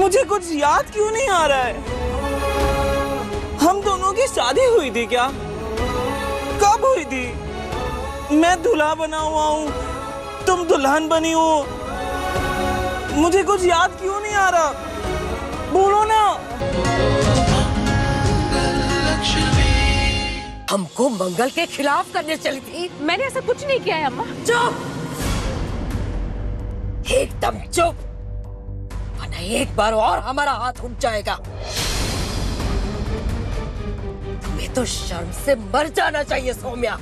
मुझे कुछ याद क्यों नहीं आ रहा है? हम दोनों की शादी हुई थी क्या? कब हुई थी? मैं दूल्हा बना हुआ हूँ, तुम दुल्हन बनी हो। मुझे कुछ याद क्यों नहीं आ रहा? बोलो ना। हमको मंगल के खिलाफ करने चली थी। मैंने ऐसा कुछ नहीं किया है अम्मा। चुप, एकदम चुप, वरना एक बार और हमारा हाथ उठ जाएगा। तुम्हें तो शर्म से मर जाना चाहिए सौम्या,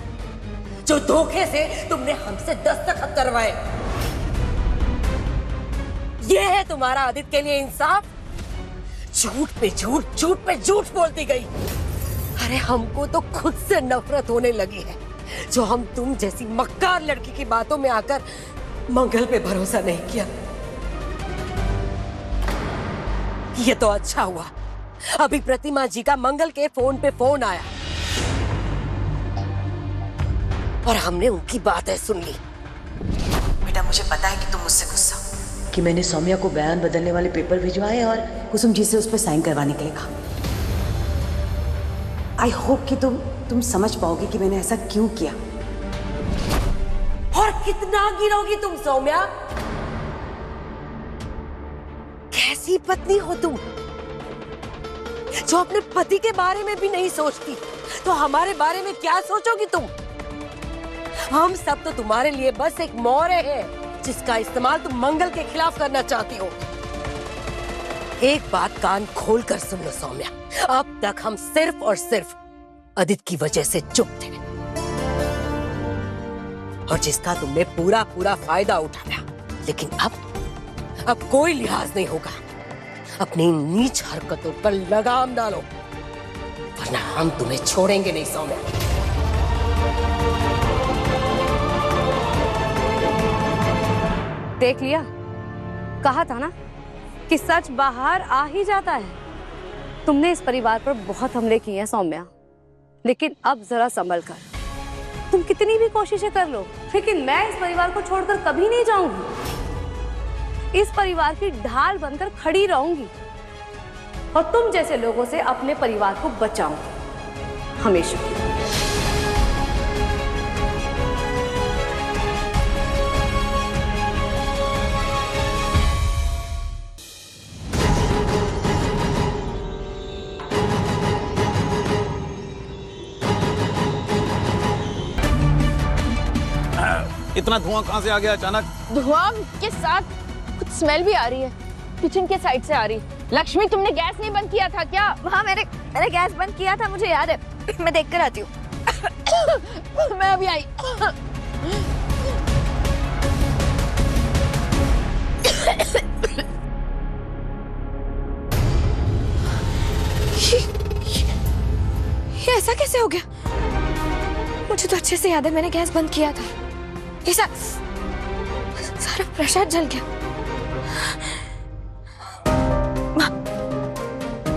जो धोखे से तुमने हमसे दस्तखत करवाए। ये है तुम्हारा आदित्य के लिए इंसाफ? झूठ पे झूठ, झूठ पे झूठ बोलती गई। अरे हमको तो खुद से नफरत होने लगी है, जो हम तुम जैसी मक्कार लड़की की बातों में आकर मंगल पे भरोसा नहीं किया। ये तो अच्छा हुआ, अभी प्रतिमा जी का मंगल के फोन पे फोन आया और हमने उनकी बातें सुन ली। बेटा, मुझे पता है कि तुम मुझसे गुस्सा हो कि मैंने सौम्या को बयान बदलने वाले पेपर भिजवाए और कुसुम जी से उस पर साइन करवाने के लिए कहा। आई होप कि तुम समझ पाओगे कि मैंने ऐसा क्यों किया। और कितना गिरोगी तुम सौम्या? कैसी पत्नी हो तुम, जो अपने पति के बारे में भी नहीं सोचती, तो हमारे बारे में क्या सोचोगी तुम? हम सब तो तुम्हारे लिए बस एक मोहरे है, जिसका इस्तेमाल तुम मंगल के खिलाफ करना चाहती हो। एक बात कान खोल कर सुन लो सौम्या, अब तक हम सिर्फ और सिर्फ आदित्य की वजह से चुप थे, और जिसका तुमने पूरा पूरा फायदा उठाया। लेकिन अब कोई लिहाज नहीं होगा। अपनी नीच हरकतों पर लगाम डालो, वरना हम तुम्हें छोड़ेंगे नहीं सौम्या। देख लिया, कहा था ना कि सच बाहर आ ही जाता है। तुमने इस परिवार पर बहुत हमले किए हैं सौम्या, लेकिन अब जरा संभल कर। तुम कितनी भी कोशिशें कर लो, लेकिन मैं इस परिवार को छोड़कर कभी नहीं जाऊंगी। इस परिवार की ढाल बनकर खड़ी रहूंगी और तुम जैसे लोगों से अपने परिवार को बचाऊंगी हमेशा। इतना धुआं कहाँ से आ गया अचानक? धुआं के साथ कुछ स्मेल भी आ रही है, किचन के साइड से आ रही। लक्ष्मी, तुमने गैस नहीं बंद किया था क्या? हाँ, मैंने गैस बंद किया था, मुझे याद है। मैं देख कर आती हूँ। मैं अभी आई। ये ऐसा कैसे हो गया? मुझे तो अच्छे से याद है, मैंने गैस बंद किया था। ये सारा प्रसाद जल गया।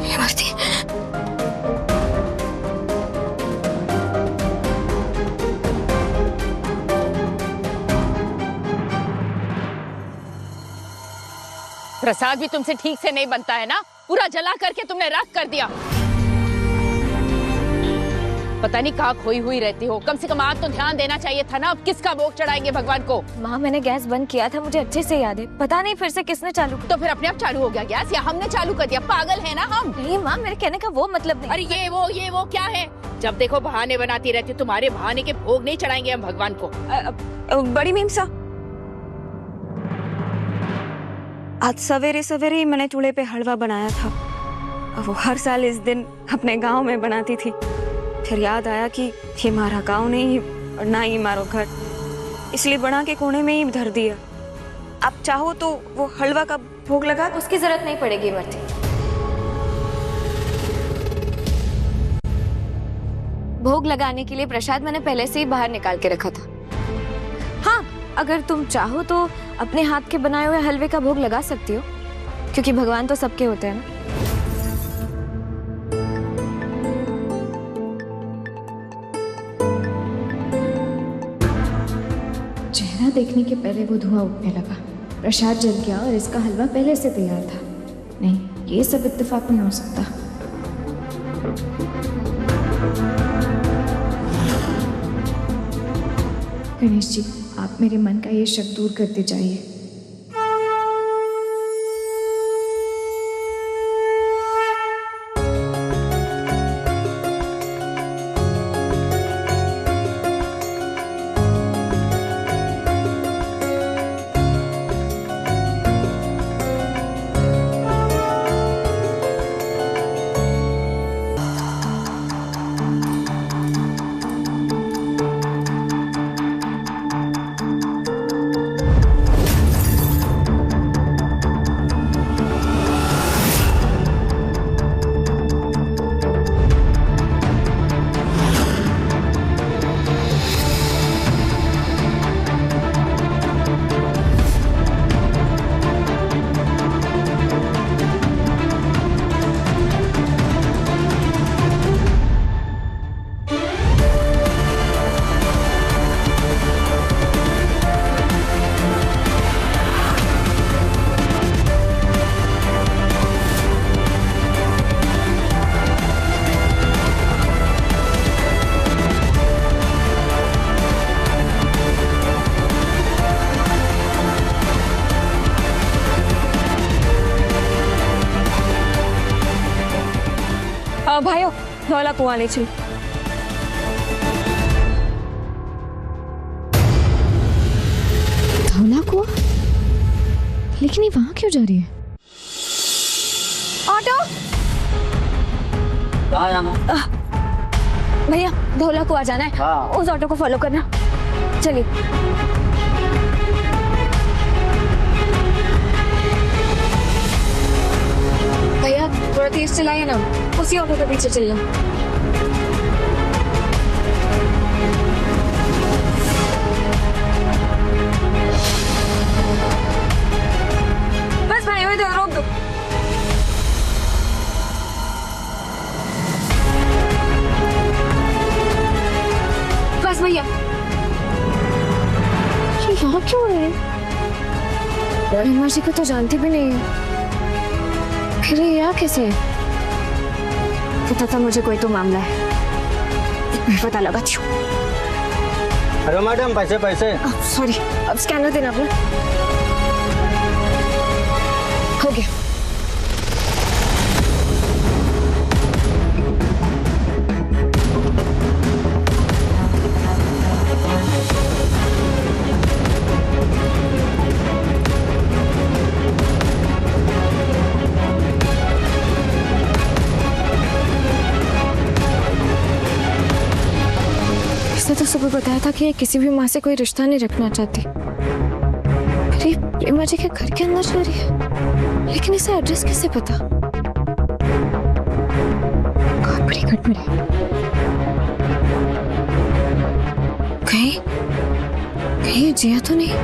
ये मस्ती। प्रसाद भी तुमसे ठीक से नहीं बनता है ना, पूरा जला करके तुमने राख कर दिया। पता नहीं कहाँ खोई हुई रहती हो, कम से कम आज तो ध्यान देना चाहिए था ना। अब किसका भोग चढ़ाएंगे भगवान को? माँ, मैंने गैस बंद किया था, मुझे अच्छे से याद है। पता नहीं फिर से किसने चालू किया। तो फिर अपने आप चालू हो गया गैस, या हमने चालू कर दिया? पागल है ना हम? नहीं माँ, मेरे कहने का वो मतलब नहीं। अरे ये वो क्या है? जब देखो बहाने बनाती रहती हो। तुम्हारे बहाने के भोग नहीं चढ़ाएंगे हम भगवान को। बड़ी मीमसा, आज सवेरे सवेरे ही मैंने चूल्हे पे हलवा बनाया था। वो हर साल इस दिन अपने गांव में बनाती थी। फिर याद आया कि ये हमारा गांव नहीं और ना ही हमारा घर, इसलिए बना के कोने में ही धर दिया। आप चाहो तो वो हलवा का भोग लगा, उसकी जरूरत नहीं पड़ेगी मर्ती। भोग लगाने के लिए प्रसाद मैंने पहले से ही बाहर निकाल के रखा था। हाँ, अगर तुम चाहो तो अपने हाथ के बनाए हुए हलवे का भोग लगा सकती हो, क्योंकि भगवान तो सबके होते हैं ना। चेहरा देखने के पहले वो धुआं उठने लगा। प्रसाद जल गया और इसका हलवा पहले से तैयार था। नहीं, ये सब इत्तेफाक नहीं हो सकता। गणेश जी, आप मेरे मन का ये शक दूर करते जाइए। भाइयों, धौला कुआं ले चलो। धौला कुआं? लेकिन ये वहां क्यों जा रही है? ऑटो भैया, धौला कुआं जाना है। उस ऑटो को फॉलो करना। चलिए। भैया थोड़ा तेज चलाइए ना, उसी ऑटो के पीछे चलिए। बस भाई इधर रोक दो। बस भैया। ये यहाँ क्यों है? रीमा जी को तो जानती भी नहीं है, फिर ये यहाँ कैसे है? पता था मुझे कोई तो मामला है, मैं पता लगाती हूँ। अरे मैडम, पैसे पैसे। सॉरी, अब स्कैनर देना अपना। हो गया। तो सुबह बताया था कि ये किसी भी माँ से कोई रिश्ता नहीं रखना चाहती। फिर ये रीमा जी के घर के अंदर जा रही है, लेकिन इसे एड्रेस कैसे पता? बहुत बड़ी गड़बड़ है। कहीं ये जिया तो नहीं?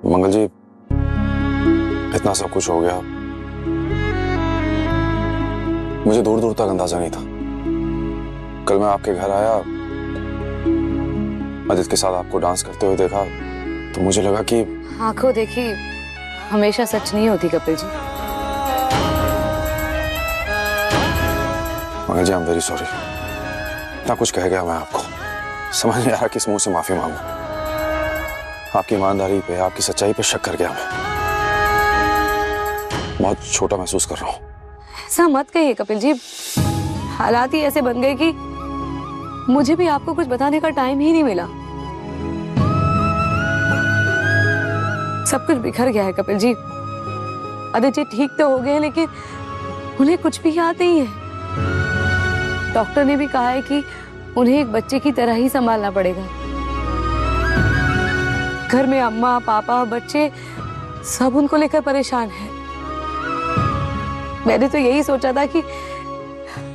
मंगल जी, इतना सब कुछ हो गया, मुझे दूर दूर तक अंदाजा नहीं था। कल मैं आपके घर आया, अदित के साथ आपको डांस करते हुए देखा, तो मुझे लगा कि आंखों देखी हमेशा सच नहीं होती कपिल जी। मंगल जी, आई एम वेरी सॉरी। इतना कुछ कह गया मैं आपको, समझ नहीं आ रहा किस मुंह से माफी मांगू। आपकी ईमानदारी पे, आपकी सच्चाई पे शक कर गया मैं। बहुत छोटा महसूस कर रहा हूँ। ऐसा मत कहिए कपिल जी, हालात ही ऐसे बन गए कि मुझे भी आपको कुछ बताने का टाइम ही नहीं मिला। सब कुछ बिखर गया है कपिल जी। आदित्य ठीक तो हो गए, लेकिन उन्हें कुछ भी याद नहीं है। डॉक्टर ने भी कहा है कि उन्हें एक बच्चे की तरह ही संभालना पड़ेगा। घर में अम्मा पापा बच्चे सब उनको लेकर परेशान हैं। मैंने तो यही सोचा था कि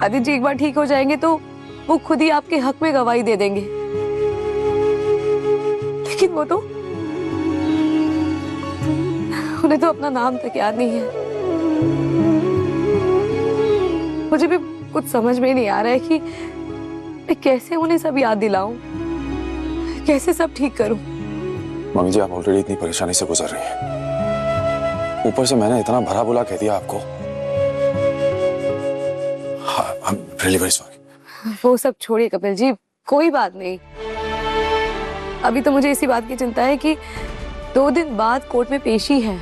आदित्य जी एक बार ठीक हो जाएंगे तो वो खुद ही आपके हक में गवाही दे देंगे, लेकिन वो तो उन्हें तो अपना नाम तक याद नहीं है। मुझे भी कुछ समझ में नहीं आ रहा है कि मैं कैसे उन्हें सब याद दिलाऊं, कैसे सब ठीक करूं। मम्मी जी, आप ऑलरेडी इतनी परेशानी से गुजर रही हैं, ऊपर से मैंने इतना भला बुला कह दिया आपको। I'm really very sorry. वो सब छोड़िए कपिल जी, कोई बात नहीं। अभी तो मुझे इसी बात की चिंता है कि 2 दिन बाद कोर्ट में पेशी है,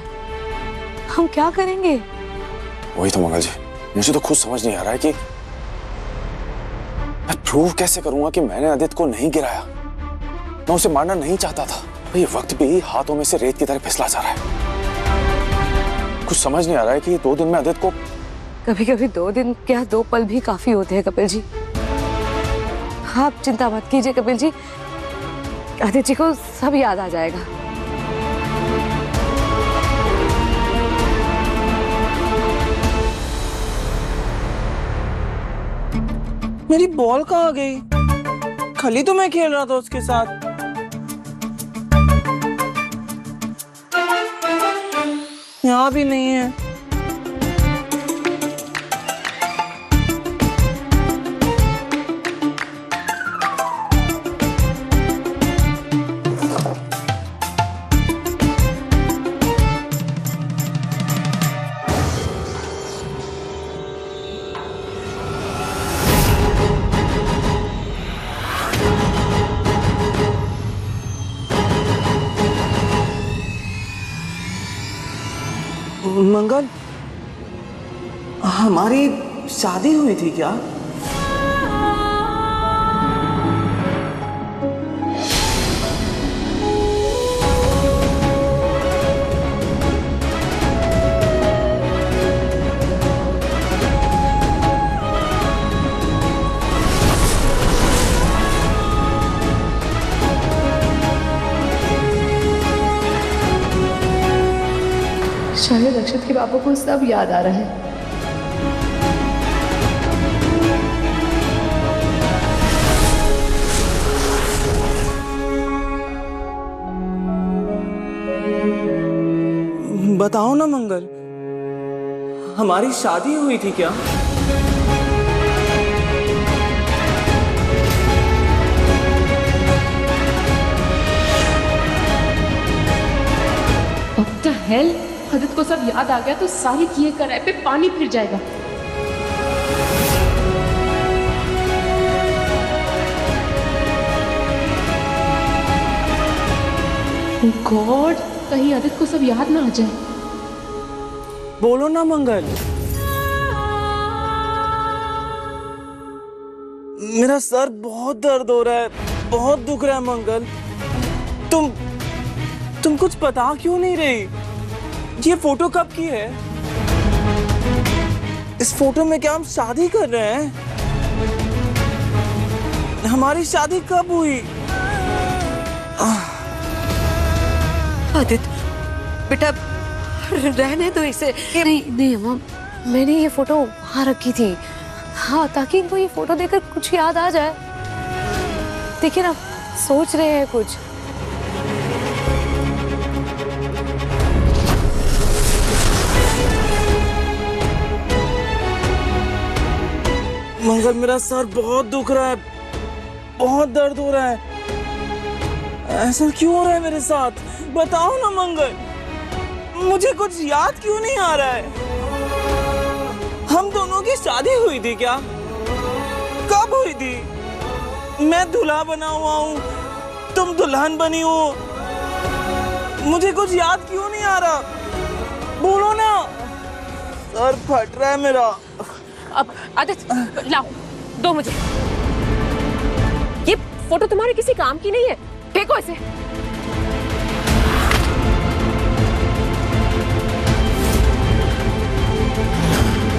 हम क्या करेंगे? वही तो मंगल जी, मुझे तो खुद समझ नहीं आ रहा है कि मैं प्रूव कैसे करूंगा कि मैंने आदित्य को नहीं गिराया, मैं उसे मारना नहीं चाहता था। ये वक्त भी हाथों में से रेत की तरह फिसला जा रहा है। कुछ समझ नहीं आ रहा है कि 2 दिन में आदित्य को, कभी कभी 2 दिन क्या 2 पल भी काफी होते हैं कपिल जी। आप चिंता मत कीजिए कपिल जी, आदित्य जी को सब याद आ जाएगा। मेरी बॉल कहाँ गई? कल ही तो मैं खेल रहा था उसके साथ। यहाँ भी नहीं है। मंगल, हमारी शादी हुई थी क्या? शायद अक्षत के पापा को सब याद आ रहा है। बताओ ना मंगल, हमारी शादी हुई थी क्या? What the hell? आदित्य को सब याद आ गया तो सारे किए कराए पे पानी फिर जाएगा। गॉड, कहीं आदित्य को सब याद ना आ जाए। बोलो ना मंगल। मेरा सर बहुत दर्द हो रहा है, बहुत दुख रहा है मंगल। तुम कुछ बता क्यों नहीं रही? ये फोटो कब की है? इस फोटो में क्या हम शादी कर रहे हैं? हमारी शादी कब हुई? आदित्य बेटा, रहने दो इसे। नहीं अम्मा, मैंने ये फोटो वहां रखी थी, हाँ, ताकि इनको ये फोटो देखकर कुछ याद आ जाए। देखिए ना, सोच रहे हैं कुछ। मंगल, मेरा सर बहुत दुख रहा है, बहुत दर्द हो रहा है। ऐसा क्यों हो रहा है मेरे साथ? बताओ ना मंगल, मुझे कुछ याद क्यों नहीं आ रहा है? हम दोनों की शादी हुई थी क्या? कब हुई थी? मैं दूल्हा बना हुआ हूँ, तुम दुल्हन बनी हो। मुझे कुछ याद क्यों नहीं आ रहा? बोलो ना, सर फट रहा है मेरा। अब आदित्य लाओ, दो मुझे। ये फोटो तुम्हारे किसी काम की नहीं है, फेंको इसे।